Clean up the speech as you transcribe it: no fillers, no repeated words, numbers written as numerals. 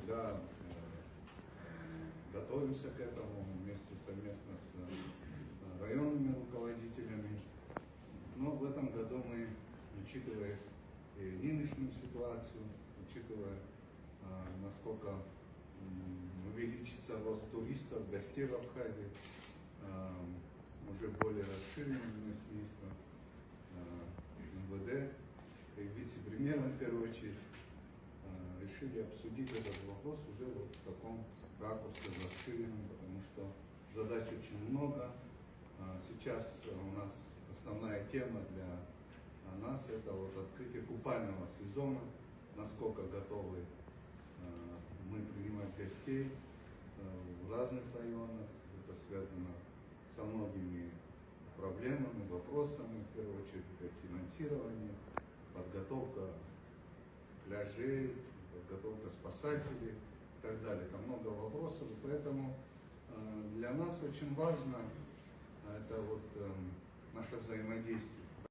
всегда готовимся к этому вместе совместно с районными руководителями. Но в этом году мы, учитывая и нынешнюю ситуацию, учитывая, насколько увеличится рост туристов, гостей в Абхазии, уже более расширенное министерство, МВД и вице-премьером, в первую очередь, решили обсудить этот вопрос уже вот в таком ракурсе расширенном, потому что задач очень много. Сейчас у нас основная тема для нас это вот открытие купального сезона, насколько готовы мы принимать гостей в разных районах. Это связано со многими проблемами, вопросами, в первую очередь это финансирование, подготовка пляжей, подготовка спасателей и так далее. Там много вопросов, и поэтому для нас очень важно это вот наше взаимодействие.